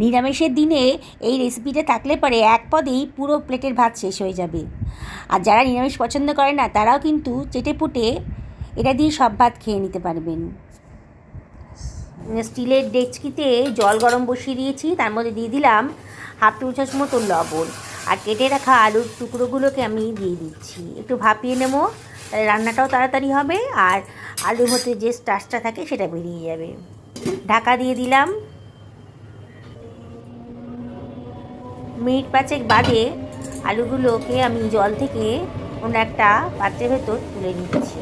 নিরামিষের দিনে এই রেসিপিটা থাকলে পরে এক পদেই পুরো প্লেটের ভাত শেষ হয়ে যাবে। আর যারা নিরামিষ পছন্দ করে না তারাও কিন্তু চেটেপুটে এটা দিয়ে সব ভাত খেয়ে নিতে পারবেন। স্টিলের ডেকচিতে জল গরম বসিয়ে দিয়েছি, তার মধ্যে দিয়ে দিলাম হাফ টেবিল চামচ মতো লবণ, আর কেটে রাখা আলুর টুকরোগুলোকে আমি দিয়ে দিচ্ছি। একটু ভাপিয়ে নেবো, তাহলে রান্নাটাও তাড়াতাড়ি হবে আর আলুর মধ্যে যে স্টার্চটা থাকে সেটা বেরিয়ে যাবে। ঢাকা দিয়ে দিলাম। মিনিট পাঁচেক বাদে আলুগুলোকে আমি জল থেকে অন্য একটা পাত্রের ভেতর তুলে নিচ্ছি।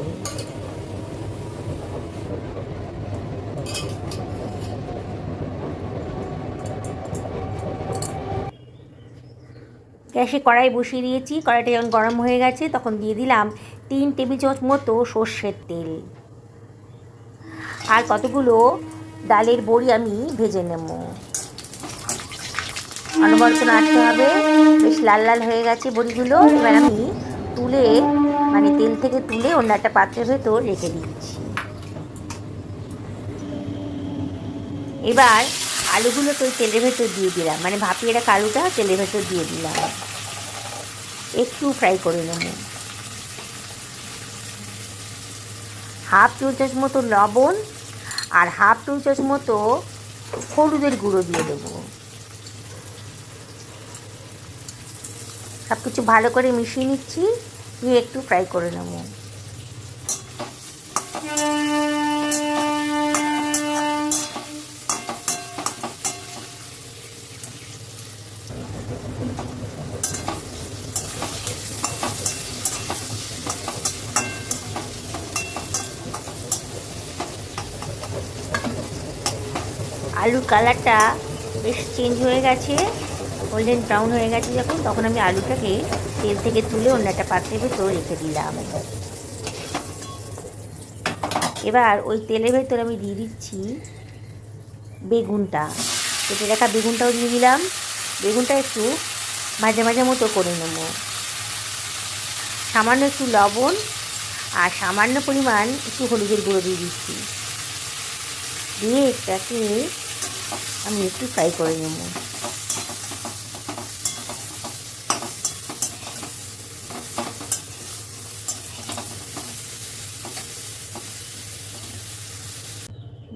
গ্যাসে কড়াই বসিয়ে দিয়েছি। কড়াইটা যখন গরম হয়ে গেছে তখন দিয়ে দিলাম 3 টেবিল চামচ মতো সর্ষের তেল, আর কতগুলো ডালের বড়ি আমি ভেজে নেব। অনবরত নাড়তে হবে। বেশ লাল লাল হয়ে গেছে বড়িগুলো। এবার আমি তুলে তেল থেকে তুলে অন্য একটা পাত্রের ভেতর রেখে দিচ্ছি। এবার আলুগুলোকে ওই তেলের ভেতর দিয়ে দিলাম, ভাপিয়ে রাখা আলুটা তেলের ভেতর দিয়ে দিলাম। একটু ফ্রাই করে নেব। হাফ টেবিল চামচ মতো লবণ আর হাফ টেবিল চামচ মতো হলুদের গুঁড়ো দিয়ে দেবো। সব কিছু ভালো করে মিশিয়ে নিচ্ছি, নিয়ে একটু ফ্রাই করে নেব। আলুর কালারটা বেশ চেঞ্জ হয়ে গেছে, গোল্ডেন ব্রাউন হয়ে গেছে যখন, তখন আমি আলুটাকে তেল থেকে তুলে অন্য একটা পাত্রের ভেতর রেখে দিলাম। এবার ওই তেলের ভেতর আমি দিয়ে দিচ্ছি বেগুনটা, কেটে রাখা বেগুনটাও দিয়ে দিলাম। বেগুনটা একটু ভাজা ভাজা মতো করে নেব। সামান্য একটু লবণ আর সামান্য পরিমাণ একটু হলুদের গুঁড়ো দিয়ে দিচ্ছি, দিয়ে এটাকে আমি একটু ফ্রাই করে নেব।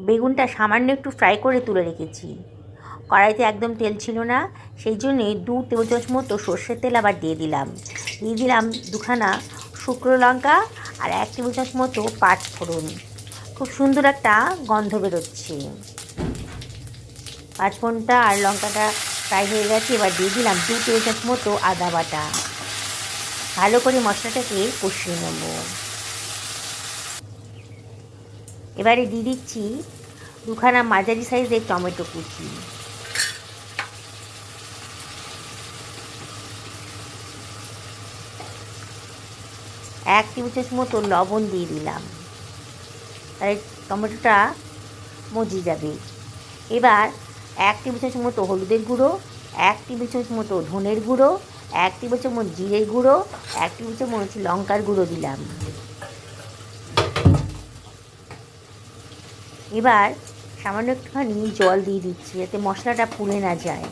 বেগুনটা সামান্য একটু ফ্রাই করে তুলে রেখেছি। কড়াইতে একদম তেল ছিল না, সেই জন্যে 2 টেবিল চামচ মতো সর্ষের তেল আবার দিয়ে দিলাম। দিয়ে দিলাম 2খানা শুকনো লঙ্কা আর 1 টেবিল চামচ মতো পাঁচ ফোড়ন। খুব সুন্দর একটা গন্ধ বেরোচ্ছে। পাঁচ ফোড়নটা আর লঙ্কাটা ফ্রাই হয়ে গেছে। এবার দিয়ে দিলাম 2 টেবিল চামচ মতো আদা বাটা। ভালো করে মশলাটাকে কষিয়ে নেব। এবারে দিয়ে দিচ্ছি 2খানা মাঝারি সাইজের টমেটো কুচি। এক টেবিল চামচ মতো লবণ দিয়ে দিলাম, তাই টমেটোটা মজে যাবে। এবার 1 টেবিল চামচ মতো হলুদের গুঁড়ো, 1 টেবিল চামচ মতো ধনের গুঁড়ো, 1 টেবিল চামচ জিরের গুঁড়ো, 1 টেবিল চামচ লঙ্কার গুঁড়ো দিলাম। এবার সামান্য একটুখানি জল দিয়ে দিচ্ছি যাতে মশলাটা পুড়ে না যায়।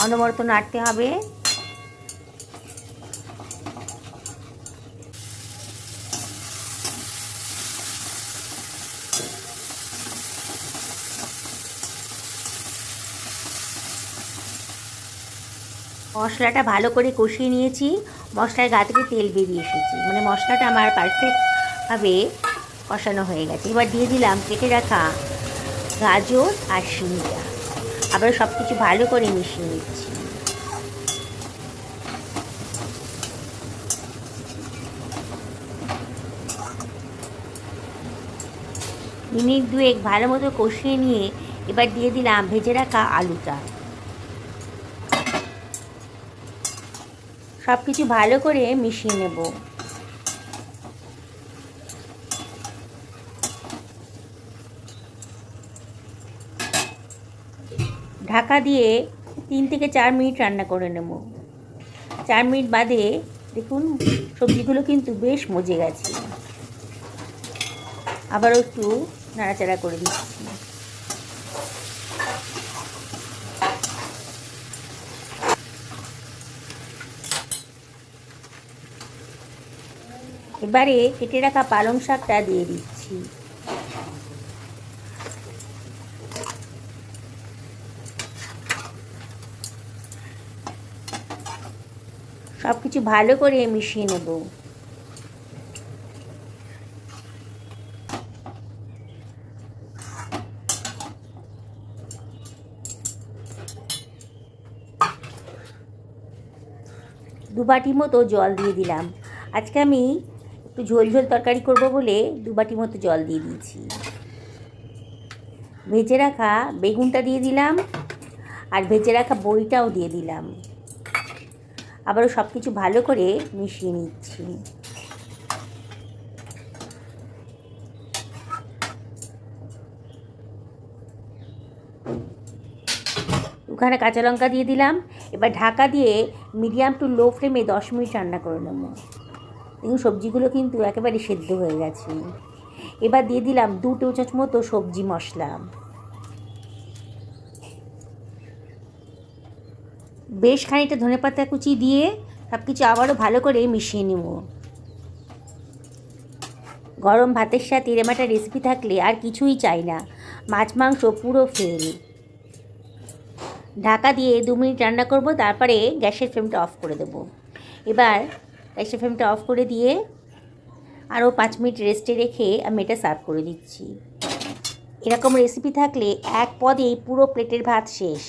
অনবরত নাড়তে হবে। মশলাটা ভালো করে কষিয়ে নিয়েছি। মশলার গা থেকে তেল বেরিয়ে এসেছে, মশলাটা আমার পারফেক্টভাবে কষানো হয়ে গেছে। এবার দিয়ে দিলাম কেটে রাখা গাজর আর শিমটা। আবার সব কিছু ভালো করে মিশিয়ে নিচ্ছি। মিনিট 2 ভালো মতো কষিয়ে নিয়ে এবার দিয়ে দিলাম ভেজে রাখা আলুটা। সব কিছু ভালো করে মিশিয়ে নেব। ঢাকা দিয়ে 3 থেকে 4 মিনিট রান্না করে নেব। 4 মিনিট বাদে দেখুন সবজিগুলো কিন্তু বেশ মজে গেছে। আবারও একটু নাড়াচাড়া করে দিচ্ছি। এবারে কেটে রাখা পালং শাকটা দিয়ে দিচ্ছি। সব কিছু ভালো করে মিশিয়ে নেব। দু বাটি মতো জল দিয়ে দিলাম। আজকে আমি একটু ঝোল ঝোল তরকারি করব বলে 2 বাটি মতো জল দিয়ে দিয়েছি। ভেজে রাখা বেগুনটা দিয়ে দিলাম আর ভেজে রাখা বড়িটাও দিয়ে দিলাম। আবারও সব কিছু ভালো করে মিশিয়ে নিচ্ছি। ওখানে কাঁচা লঙ্কা দিয়ে দিলাম। এবার ঢাকা দিয়ে মিডিয়াম টু লো ফ্লেমে 10 মিনিট রান্না করে নেব। দেখুন সবজিগুলো কিন্তু একেবারে সেদ্ধ হয়ে গেছে। এবার দিয়ে দিলাম 2 টেবিল চামচ মতো সবজি মশলা। বেশ খানিকটা ধনেপাতা কুচি দিয়ে সব কিছু আবারও ভালো করে মিশিয়ে নেব। গরম ভাতের সাথে এরকম একটা রেসিপি থাকলে আর কিছুই চাই না। মাছ মাংস পুরো ফেল। ঢাকা দিয়ে 2 মিনিট রান্না করব, তারপরে গ্যাসের ফ্লেমটা অফ করে দেব। এবার গ্যাসের ফ্লেমটা অফ করে দিয়ে আরও 5 মিনিট রেস্টে রেখে আমি এটা সার্ভ করে দিচ্ছি। এরকম রেসিপি থাকলে এক পদেই পুরো প্লেটের ভাত শেষ।